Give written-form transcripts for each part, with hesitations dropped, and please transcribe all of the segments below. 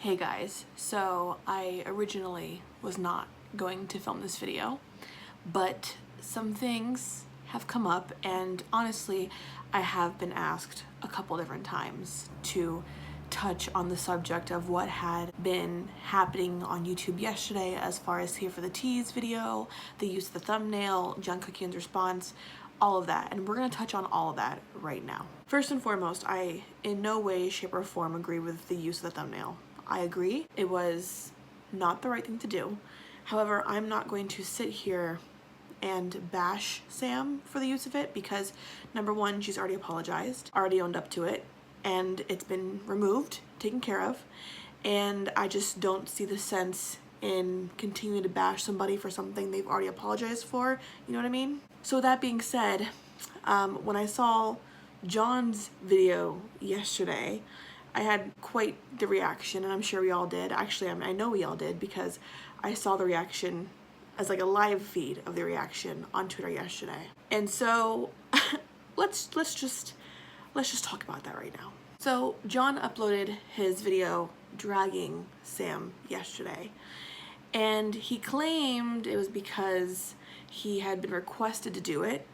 Hey guys, so I originally was not going to film this video, but some things have come up and honestly I have been asked a couple different times to touch on the subject of what had been happening on YouTube yesterday as far as Here for the Teas video, the use of the thumbnail, John Cookie's response, all of that, and we're going to touch on all of that right now. First and foremost, I in no way, shape, or form agree with the use of the thumbnail. I agree, it was not the right thing to do. However, I'm not going to sit here and bash Sam for the use of it because number one, she's already apologized, already owned up to it, and it's been removed, taken care of, and I just don't see the sense in continuing to bash somebody for something they've already apologized for, you know what I mean? So with that being said, when I saw John's video yesterday, I had quite the reaction, and I'm sure we all did. Actually, I know we all did because I saw the reaction as like a live feed of the reaction on Twitter yesterday. And so let's just talk about that right now. So John uploaded his video dragging Sam yesterday, and he claimed it was because he had been requested to do it,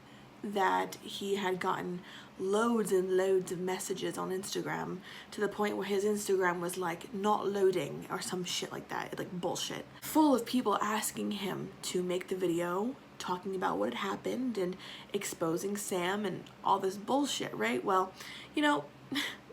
that he had gotten loads and loads of messages on Instagram to the point where his Instagram was like not loading or some shit like that, like bullshit, full of people asking him to make the video talking about what had happened and exposing Sam and all this bullshit, right? Well, you know,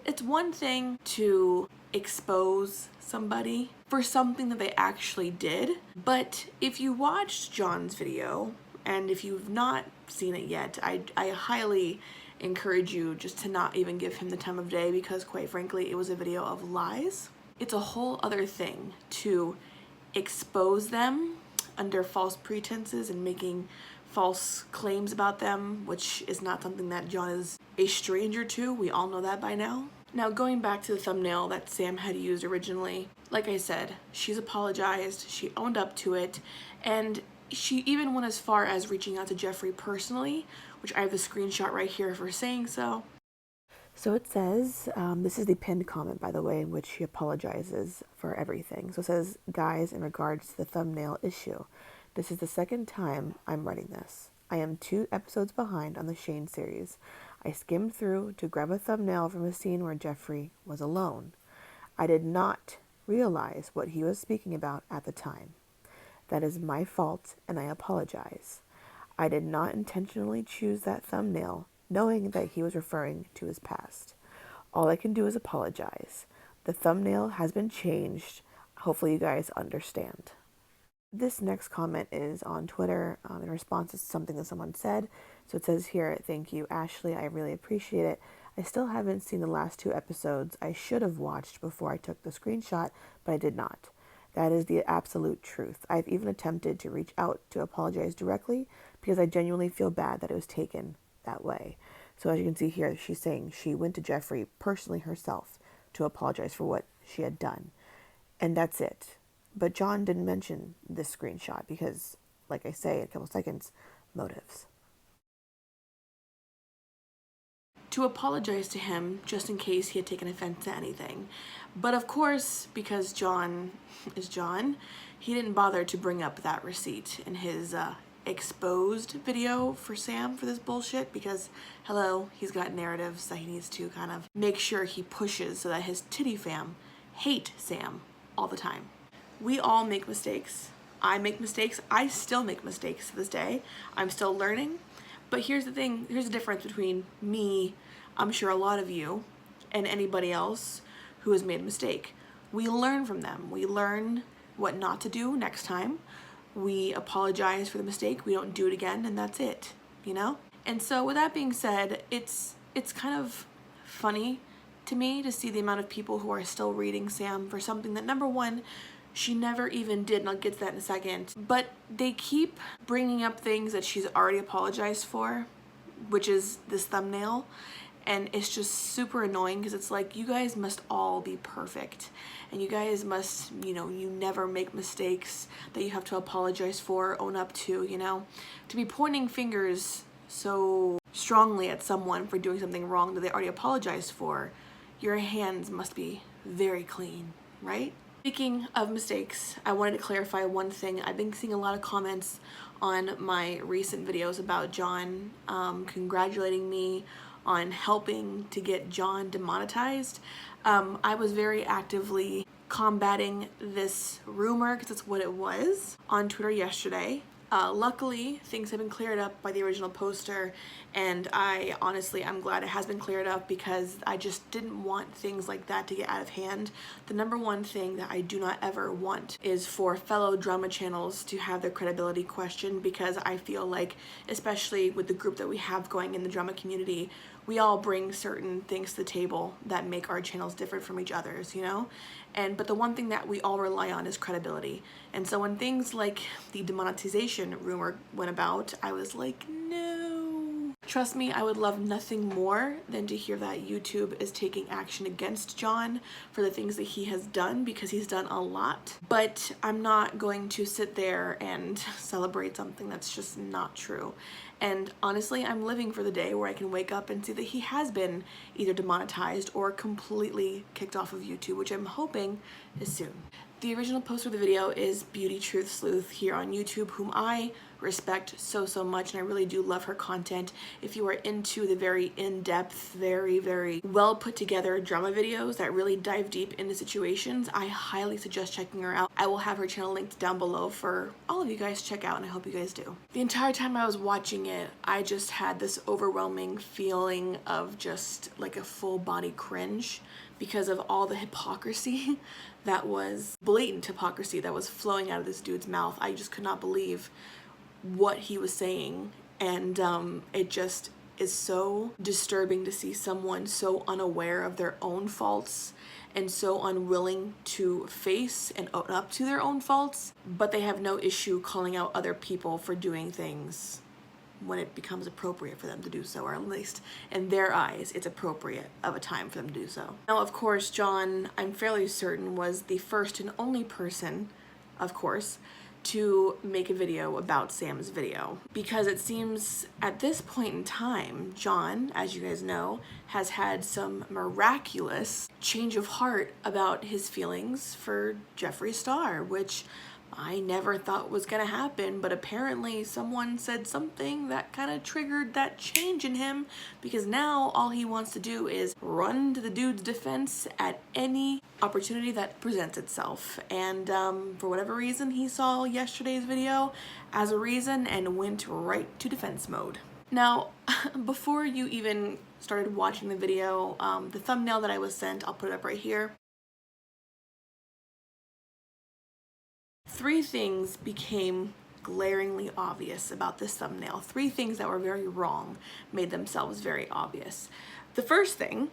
it's one thing to expose somebody for something that they actually did, but if you watched John's video, and if you've not seen it yet, I highly encourage you just to not even give him the time of day because quite frankly, it was a video of lies. It's a whole other thing to expose them under false pretenses and making false claims about them, which is not something that John is a stranger to. We all know that by now. Now, going back to the thumbnail that Sam had used originally, like I said, she's apologized, she owned up to it, and she even went as far as reaching out to Jeffrey personally, which I have the screenshot right here for saying so. So it says, this is the pinned comment, by the way, in which she apologizes for everything. So it says, guys, in regards to the thumbnail issue, this is the second time I'm writing this. I am 2 episodes behind on the Shane series. I skimmed through to grab a thumbnail from a scene where Jeffrey was alone. I did not realize what he was speaking about at the time. That is my fault, and I apologize. I did not intentionally choose that thumbnail, knowing that he was referring to his past. All I can do is apologize. The thumbnail has been changed. Hopefully you guys understand. This next comment is on Twitter in response to something that someone said. So it says here, thank you, Ashley. I really appreciate it. I still haven't seen the last 2 episodes. I should have watched before I took the screenshot, but I did not. That is the absolute truth. I've even attempted to reach out to apologize directly because I genuinely feel bad that it was taken that way. So as you can see here, she's saying she went to Jeffrey personally herself to apologize for what she had done. And that's it. But John didn't mention this screenshot because, like I say in a couple seconds, motives. To apologize to him just in case he had taken offense to anything. But of course, because John is John, he didn't bother to bring up that receipt in his exposed video for Sam for this bullshit because, hello, he's got narratives that he needs to kind of make sure he pushes so that his titty fam hate Sam all the time. We all make mistakes. I make mistakes. I still make mistakes to this day. I'm still learning. But here's the thing, here's the difference between me, I'm sure a lot of you, and anybody else who has made a mistake. We learn from them. We learn what not to do next time. We apologize for the mistake. We don't do it again, and that's it, you know? And so with that being said, it's kind of funny to me to see the amount of people who are still reading Sam for something that, number one, she never even did, and I'll get to that in a second. But they keep bringing up things that she's already apologized for, which is this thumbnail. And it's just super annoying because it's like, you guys must all be perfect. And you guys must, you know, you never make mistakes that you have to apologize for, own up to, you know. To be pointing fingers so strongly at someone for doing something wrong that they already apologized for, your hands must be very clean, right? Speaking of mistakes, I wanted to clarify one thing. I've been seeing a lot of comments on my recent videos about John congratulating me on helping to get John demonetized. I was very actively combating this rumor, because that's what it was, on Twitter yesterday. Luckily, things have been cleared up by the original poster, and I'm glad it has been cleared up, because I just didn't want things like that to get out of hand. The number one thing that I do not ever want is for fellow drama channels to have their credibility questioned, because I feel like, especially with the group that we have going in the drama community, we all bring certain things to the table that make our channels different from each other's, you know? But the one thing that we all rely on is credibility. And so when things like the demonetization rumor went about, I was like, no. Trust me, I would love nothing more than to hear that YouTube is taking action against John for the things that he has done, because he's done a lot. But I'm not going to sit there and celebrate something that's just not true. And honestly, I'm living for the day where I can wake up and see that he has been either demonetized or completely kicked off of YouTube, which I'm hoping is soon. The original poster of the video is Beauty Truth Sleuth here on YouTube, whom I respect so much, and I really do love her content. If you are into the very in-depth, very well put together drama videos that really dive deep into situations, I highly suggest checking her out. I will have her channel linked down below for all of you guys to check out, and I hope you guys do. The entire time I was watching it, I just had this overwhelming feeling of just like a full body cringe, because of all the hypocrisy that was, blatant hypocrisy that was flowing out of this dude's mouth. I just could not believe what he was saying, and it just is so disturbing to see someone so unaware of their own faults and so unwilling to face and own up to their own faults, but they have no issue calling out other people for doing things when it becomes appropriate for them to do so, or at least in their eyes it's appropriate of a time for them to do so. Now, of course, John, I'm fairly certain, was the first and only person, of course, to make a video about Sam's video, because it seems at this point in time, John, as you guys know, has had some miraculous change of heart about his feelings for Jeffree Star, which I never thought was gonna happen, but apparently someone said something that kind of triggered that change in him, because now all he wants to do is run to the dude's defense at any opportunity that presents itself. And for whatever reason, he saw yesterday's video as a reason and went right to defense mode. Now, before you even started watching the video, the thumbnail that I was sent, I'll put it up right here. Three things became glaringly obvious about this thumbnail. Three things that were very wrong made themselves very obvious. The first thing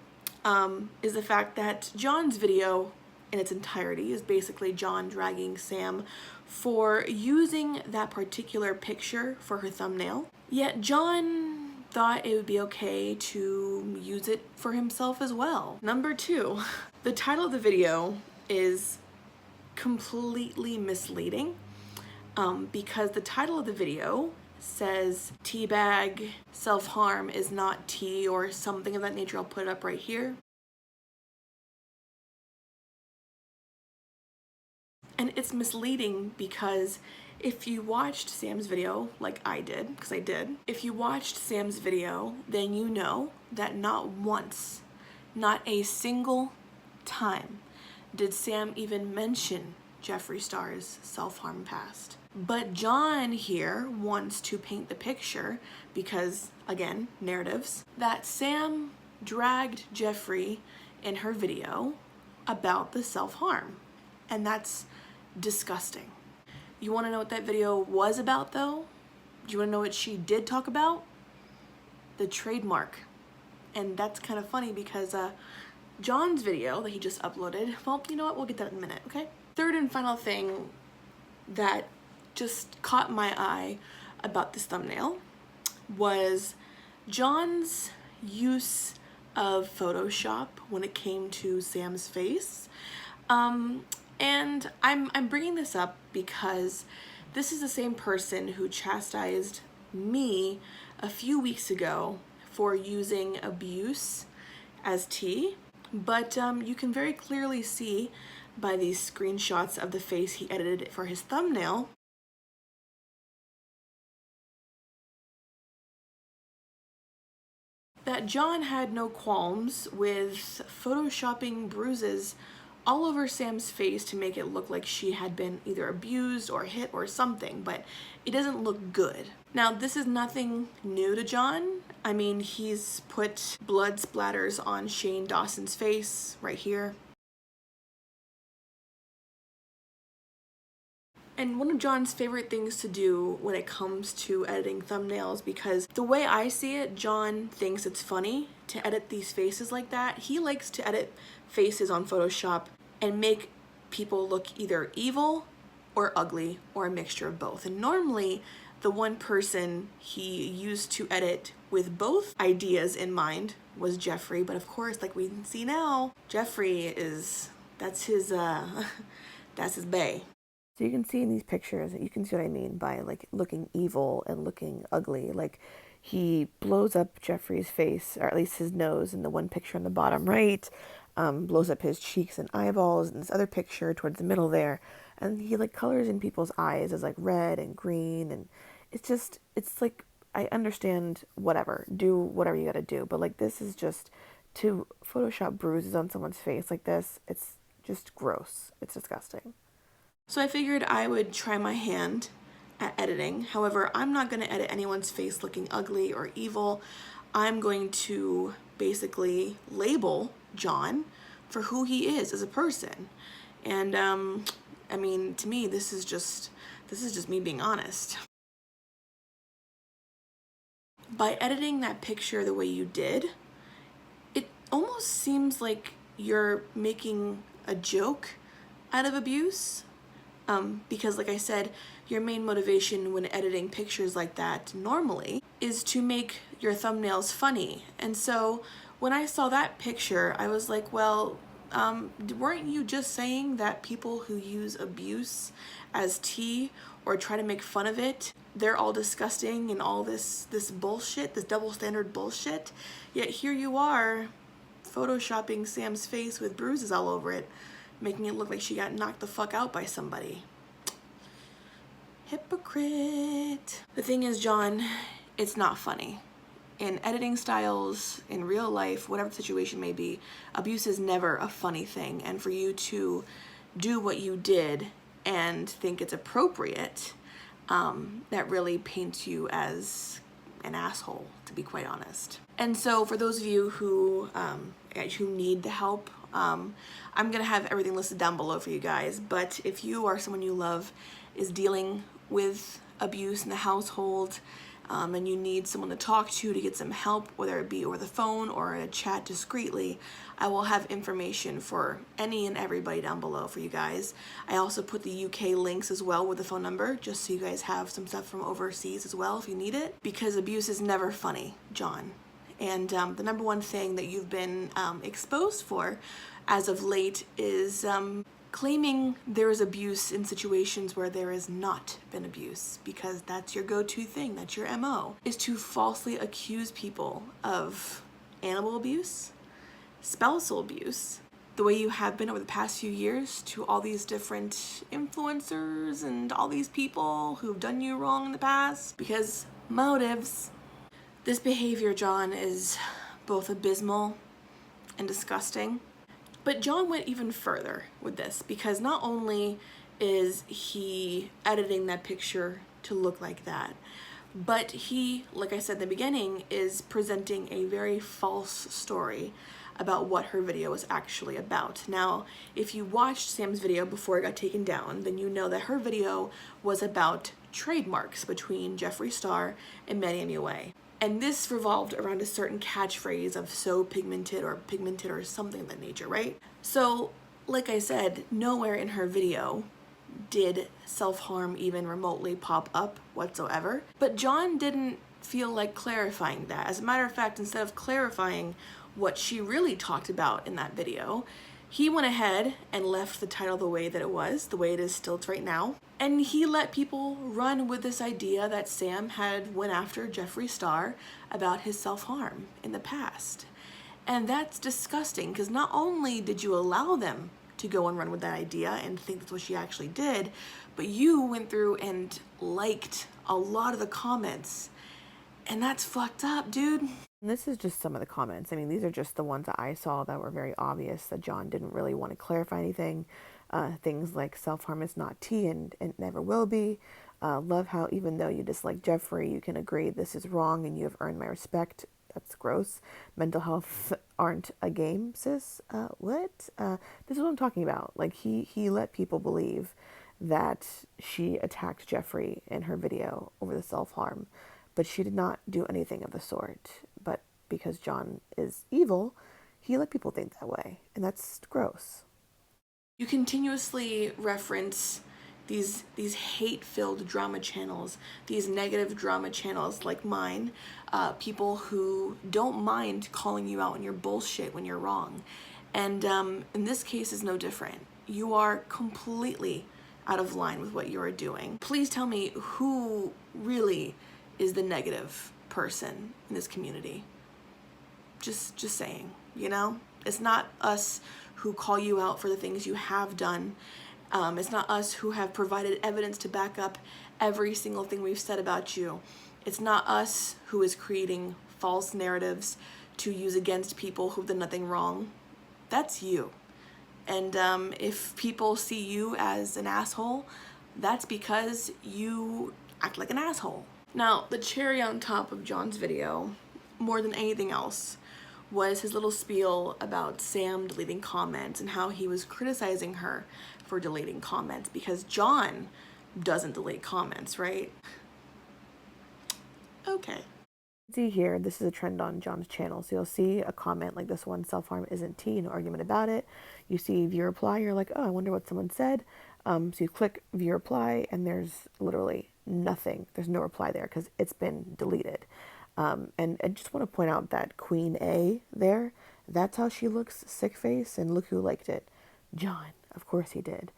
is the fact that John's video in its entirety is basically John dragging Sam for using that particular picture for her thumbnail. Yet John thought it would be okay to use it for himself as well. Number two, the title of the video is completely misleading, because the title of the video says teabag, self-harm is not tea, or something of that nature. I'll put it up right here. And it's misleading because if you watched Sam's video, like I did, because I did, if you watched Sam's video, then you know that not once, not a single time, did Sam even mention Jeffree Star's self-harm past. But John here wants to paint the picture, because, again, narratives, that Sam dragged Jeffree in her video about the self-harm. And that's disgusting. You want to know what that video was about, though? Do you want to know what she did talk about? The trademark. And that's kind of funny, because John's video that he just uploaded, well, you know what, we'll get that in a minute, okay? Third and final thing that just caught my eye about this thumbnail was John's use of Photoshop when it came to Sam's face. And I'm bringing this up because this is the same person who chastised me a few weeks ago for using abuse as tea. But you can very clearly see by these screenshots of the face he edited for his thumbnail, that John had no qualms with photoshopping bruises all over Sam's face to make it look like she had been either abused or hit or something, but it doesn't look good. Now, this is nothing new to John. I mean, he's put blood splatters on Shane Dawson's face right here. And one of John's favorite things to do when it comes to editing thumbnails, because the way I see it, John thinks it's funny to edit these faces like that. He likes to edit faces on Photoshop and make people look either evil or ugly or a mixture of both. And normally the one person he used to edit with both ideas in mind was Jeffrey, but of course, like we can see now, Jeffrey that's his bae. So you can see in these pictures, you can see what I mean by like looking evil and looking ugly. Like he blows up Jeffrey's face, or at least his nose in the one picture on the bottom right, blows up his cheeks and eyeballs in this other picture towards the middle there. And he like colors in people's eyes as like red and green. And it's like, I understand whatever, do whatever you gotta do. But like this is just, to Photoshop bruises on someone's face like this, it's just gross. It's disgusting. So I figured I would try my hand at editing. However, I'm not going to edit anyone's face looking ugly or evil. I'm going to basically label John for who he is as a person. And I mean, to me, this is just me being honest. By editing that picture the way you did, it almost seems like you're making a joke out of abuse. Because like I said, your main motivation when editing pictures like that normally is to make your thumbnails funny. And so when I saw that picture, I was like, well, weren't you just saying that people who use abuse as tea or try to make fun of it, they're all disgusting and all this bullshit, this double standard bullshit? Yet here you are, photoshopping Sam's face with bruises all over it, making it look like she got knocked the fuck out by somebody. Hypocrite. The thing is, John, it's not funny. In editing styles, in real life, whatever the situation may be, abuse is never a funny thing. And for you to do what you did and think it's appropriate, that really paints you as an asshole, to be quite honest. And so for those of you who need the help, I'm gonna have everything listed down below for you guys, but if you or someone you love is dealing with abuse in the household, and you need someone to talk to get some help, whether it be over the phone or in a chat discreetly, I will have information for any and everybody down below for you guys. I also put the UK links as well with the phone number, just so you guys have some stuff from overseas as well if you need it, because abuse is never funny, John. And the number one thing that you've been exposed for as of late is claiming there is abuse in situations where there has not been abuse, because that's your go-to thing, that's your MO, is to falsely accuse people of animal abuse, spousal abuse, the way you have been over the past few years to all these different influencers and all these people who've done you wrong in the past, because motives. This behavior, John, is both abysmal and disgusting. But John went even further with this, because not only is he editing that picture to look like that, but he, like I said in the beginning, is presenting a very false story about what her video was actually about. Now, if you watched Sam's video before it got taken down, then you know that her video was about trademarks between Jeffree Star and Manny MUA. And this revolved around a certain catchphrase of so pigmented or something of that nature, right? So, like I said, nowhere in her video did self-harm even remotely pop up whatsoever. But John didn't feel like clarifying that. As a matter of fact, instead of clarifying what she really talked about in that video, he went ahead and left the title the way that it was, the way it is still right now. And he let people run with this idea that Sam had went after Jeffree Star about his self-harm in the past. And that's disgusting, because not only did you allow them to go and run with that idea and think that's what she actually did, but you went through and liked a lot of the comments, and that's fucked up, dude. And this is just some of the comments. I mean, these are just the ones that I saw that were very obvious that John didn't really want to clarify anything. Things like self-harm is not tea and never will be. Love how even though you dislike Jeffrey, you can agree this is wrong and you have earned my respect. That's gross. Mental health aren't a game, sis. What? This is what I'm talking about. Like, he let people believe that she attacked Jeffrey in her video over the self-harm, but she did not do anything of the sort. But because John is evil, he let people think that way, and that's gross. You continuously reference these hate-filled drama channels, these negative drama channels like mine, people who don't mind calling you out on your bullshit when you're wrong. And in this case is no different. You are completely out of line with what you are doing. Please tell me who really is the negative person in this community. Just saying, you know? It's not us who call you out for the things you have done. It's not us who have provided evidence to back up every single thing we've said about you. It's not us who is creating false narratives to use against people who've done nothing wrong. That's you. And if people see you as an asshole, that's because you act like an asshole. Now, the cherry on top of John's video, more than anything else, was his little spiel about Sam deleting comments and how he was criticizing her for deleting comments because John doesn't delete comments, right? Okay. See here, this is a trend on John's channel. So you'll see a comment like this one, self-harm isn't tea, no argument about it. You see view reply, you're like, oh, I wonder what someone said. So you click view reply and there's literally nothing. There's no reply there because it's been deleted. And I just want to point out that Queen A there, that's how she looks, sick face, and look who liked it. John, of course he did.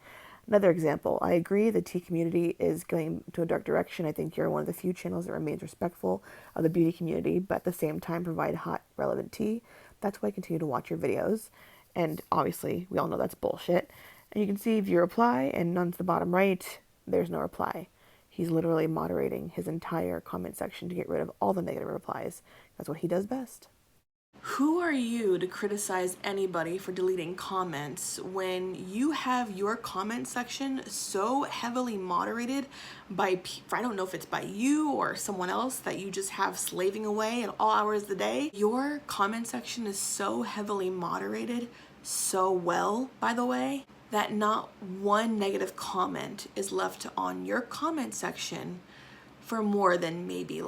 Another example, I agree the tea community is going to a dark direction. I think you're one of the few channels that remains respectful of the beauty community, but at the same time provide hot, relevant tea. That's why I continue to watch your videos. And obviously, we all know that's bullshit. And you can see view reply, and none to the bottom right, there's no reply. He's literally moderating his entire comment section to get rid of all the negative replies. That's what he does best. Who are you to criticize anybody for deleting comments when you have your comment section so heavily moderated by, I don't know if it's by you or someone else that you just have slaving away at all hours of the day. Your comment section is so heavily moderated, so well, by the way, that not one negative comment is left on your comment section for more than maybe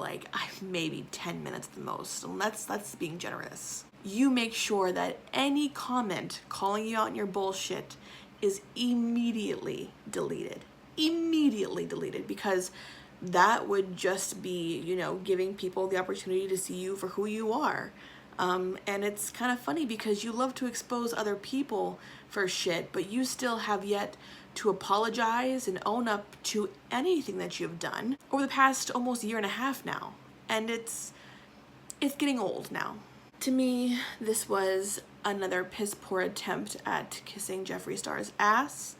10 minutes at the most. And that's being generous. You make sure that any comment calling you out on your bullshit is immediately deleted. Immediately deleted, because that would just be, giving people the opportunity to see you for who you are. And it's kind of funny because you love to expose other people for shit, but you still have yet to apologize and own up to anything that you've done over the past almost year and a half now. And it's getting old now. To me, this was another piss poor attempt at kissing Jeffree Star's ass,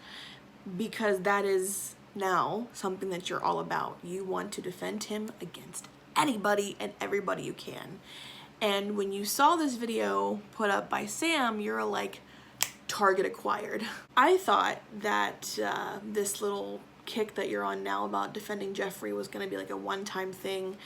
because that is now something that you're all about. You want to defend him against anybody and everybody you can. And when you saw this video put up by Sam, you're like, target acquired. I thought that this little kick that you're on now about defending Jeffree was going to be like a one-time thing,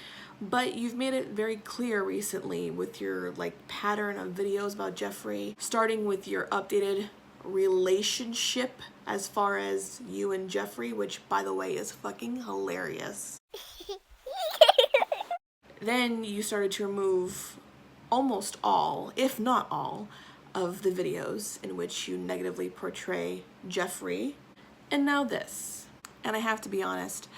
but you've made it very clear recently with your pattern of videos about Jeffree, starting with your updated relationship as far as you and Jeffree, which by the way is fucking hilarious. Then you started to remove almost all, if not all, of the videos in which you negatively portray Jeffree. And now this. And I have to be honest,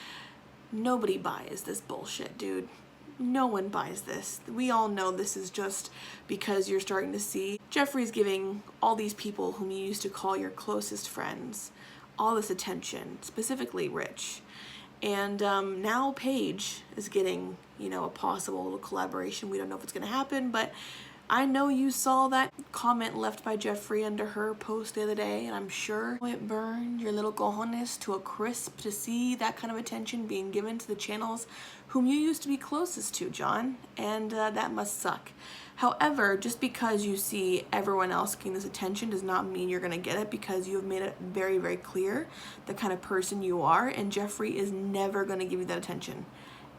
nobody buys this bullshit, dude. No one buys this. We all know this is just because you're starting to see Jeffree's giving all these people whom you used to call your closest friends all this attention, specifically Rich. And now Paige is getting, a possible little collaboration. We don't know if it's going to happen, but I know you saw that comment left by Jeffrey under her post the other day, and I'm sure it burned your little cojones to a crisp to see that kind of attention being given to the channels whom you used to be closest to, John, and that must suck. However, just because you see everyone else getting this attention does not mean you're gonna get it, because you have made it very, very clear the kind of person you are, and Jeffrey is never gonna give you that attention.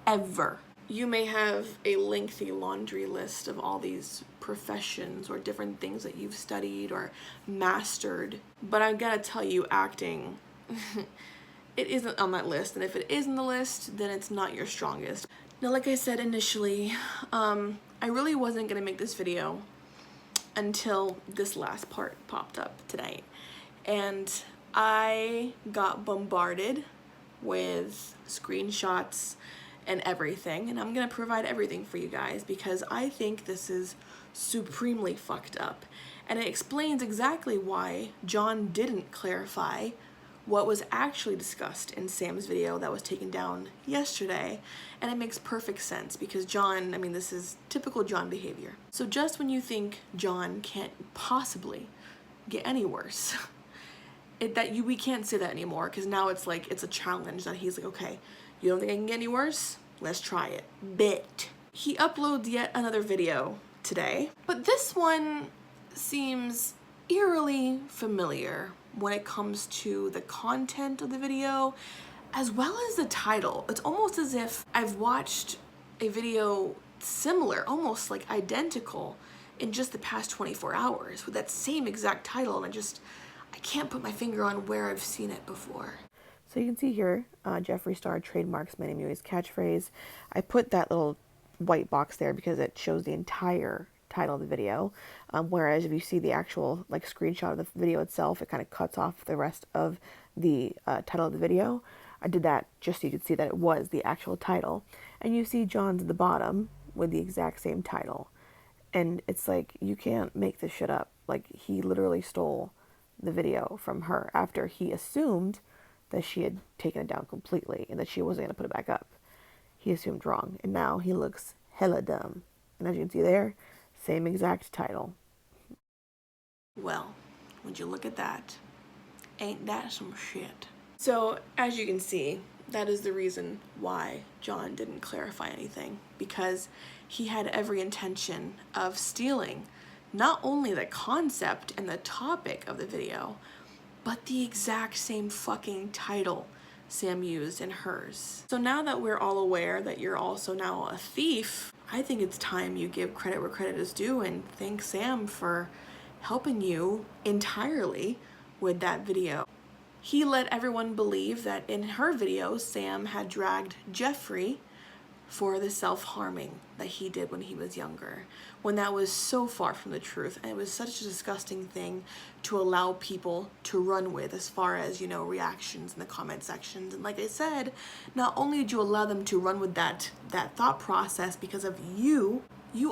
Ever. You may have a lengthy laundry list of all these professions or different things that you've studied or mastered, but I gotta tell you, acting, it isn't on that list, and if it is on the list, then it's not your strongest. Now, like I said initially, I really wasn't gonna make this video until this last part popped up tonight, and I got bombarded with screenshots and everything, and I'm gonna provide everything for you guys because I think this is supremely fucked up, and it explains exactly why John didn't clarify what was actually discussed in Sam's video that was taken down yesterday, and it makes perfect sense because John, I mean, this is typical John behavior. So just when you think John can't possibly get any worse, we can't say that anymore, because now it's like it's a challenge that he's like, okay, you don't think I can get any worse? Let's try it. Bet. He uploads yet another video today, but this one seems eerily familiar when it comes to the content of the video as well as the title. It's almost as if I've watched a video similar, almost like identical, in just the past 24 hours with that same exact title, and I can't put my finger on where I've seen it before. So you can see here, Jeffree Star trademarks Manny Mui's catchphrase. I put that little white box there because it shows the entire title of the video, whereas if you see the actual like screenshot of the video itself, it kind of cuts off the rest of the title of the video. I did that just so you could see that it was the actual title, and you see John's at the bottom with the exact same title, and it's like, you can't make this shit up. Like, he literally stole the video from her after he assumed that she had taken it down completely and that she wasn't going to put it back up. He assumed wrong, and now he looks hella dumb. And as you can see there, same exact title. Well, would you look at that? Ain't that some shit? So, as you can see, that is the reason why John didn't clarify anything, because he had every intention of stealing not only the concept and the topic of the video, but the exact same fucking title Sam used in hers. So now that we're all aware that you're also now a thief, I think it's time you give credit where credit is due and thank Sam for helping you entirely with that video. He let everyone believe that in her video, Sam had dragged Jeffrey for the self-harming that he did when he was younger, when that was so far from the truth, and it was such a disgusting thing to allow people to run with as far as, you know, reactions in the comment sections. And like I said, not only did you allow them to run with that thought process because of you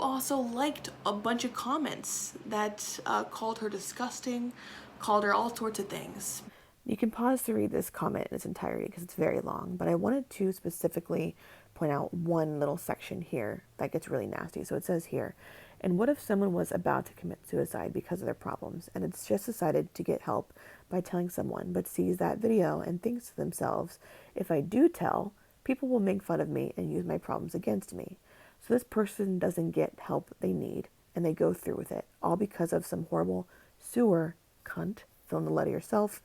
also liked a bunch of comments that called her disgusting, called her all sorts of things. You can pause to read this comment in its entirety because it's very long, but I wanted to specifically point out one little section here that gets really nasty. So it says here, and what if someone was about to commit suicide because of their problems and it's just decided to get help by telling someone, but sees that video and thinks to themselves, if I do tell, people will make fun of me and use my problems against me. So this person doesn't get help they need and they go through with it, all because of some horrible sewer cunt, fill in the letter yourself,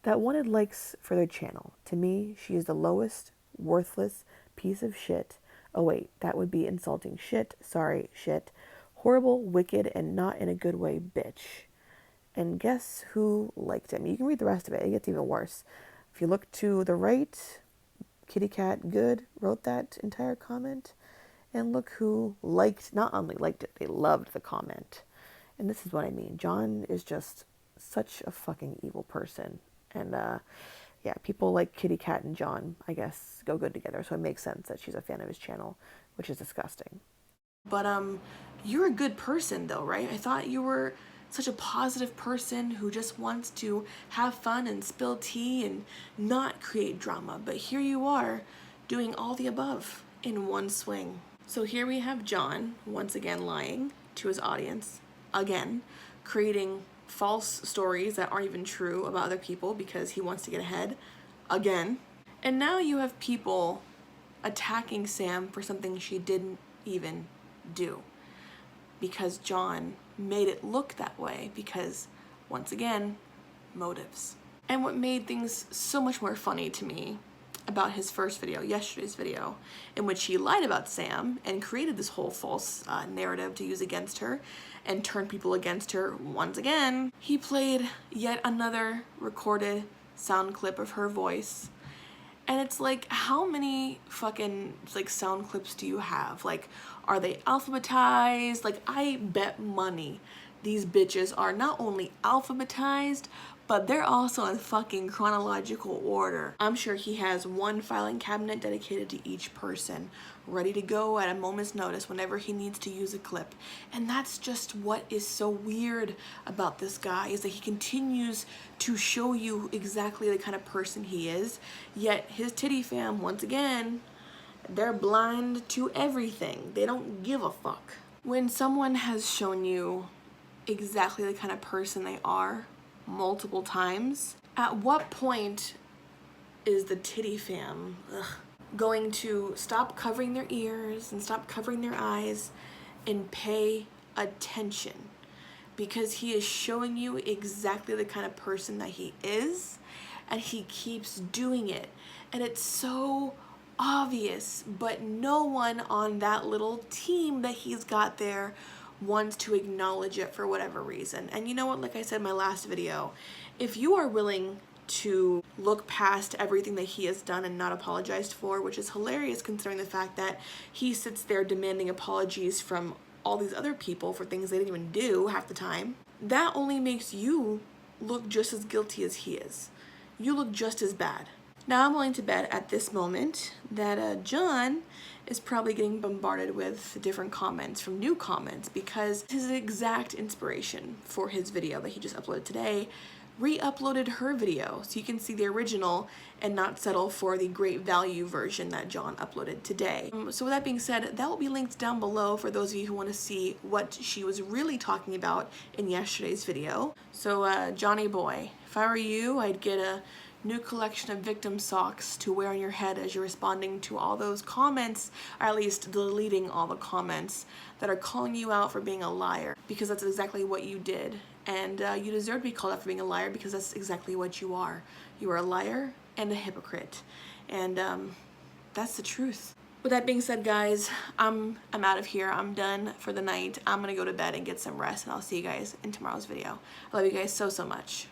that wanted likes for their channel. To me, she is the lowest, worthless piece of shit. Oh wait, that would be insulting. Shit, sorry, shit. Horrible, wicked, and not in a good way, bitch. And guess who liked him? You can read the rest of it. It gets even worse. If you look to the right, Kitty Cat Good wrote that entire comment. And look who liked, not only liked it, they loved the comment. And this is what I mean. John is just such a fucking evil person. And yeah, people like Kitty Cat and John, I guess, go good together. So it makes sense that she's a fan of his channel, which is disgusting. But you're a good person though, right? I thought you were such a positive person who just wants to have fun and spill tea and not create drama. But here you are doing all the above in one swing. So here we have John, once again lying, to his audience, again, creating false stories that aren't even true about other people because he wants to get ahead, again. And now you have people attacking Sam for something she didn't even do because John made it look that way because, once again, motives. And what made things so much more funny to me about his first video, yesterday's video, in which he lied about Sam and created this whole false narrative to use against her and turn people against her once again, he played yet another recorded sound clip of her voice. And it's like, how many fucking like sound clips do you have? Like, are they alphabetized? Like, I bet money these bitches are not only alphabetized, but they're also in fucking chronological order. I'm sure he has one filing cabinet dedicated to each person, ready to go at a moment's notice whenever he needs to use a clip. And that's just what is so weird about this guy, is that he continues to show you exactly the kind of person he is, yet his titty fam, once again, they're blind to everything. They don't give a fuck. When someone has shown you exactly the kind of person they are multiple times, at what point is the titty fam going to stop covering their ears and stop covering their eyes and pay attention? Because he is showing you exactly the kind of person that he is, and he keeps doing it, and it's so obvious, but no one on that little team that he's got there wants to acknowledge it for whatever reason. And you know what, like I said in my last video, if you are willing to look past everything that he has done and not apologized for, which is hilarious considering the fact that he sits there demanding apologies from all these other people for things they didn't even do half the time, that only makes you look just as guilty as he is. You look just as bad. Now I'm willing to bet at this moment that John is probably getting bombarded with different comments from new comments, because his exact inspiration for his video that he just uploaded today re-uploaded her video so you can see the original and not settle for the great value version that John uploaded today. So with that being said, that will be linked down below for those of you who want to see what she was really talking about in yesterday's video. So Johnny boy, if I were you, I'd get a new collection of victim socks to wear on your head as you're responding to all those comments, or at least deleting all the comments that are calling you out for being a liar, because that's exactly what you did. And you deserve to be called out for being a liar, because that's exactly what you are. You are a liar and a hypocrite. And that's the truth. With that being said, guys, I'm out of here. I'm done for the night. I'm gonna go to bed and get some rest, and I'll see you guys in tomorrow's video. I love you guys so much.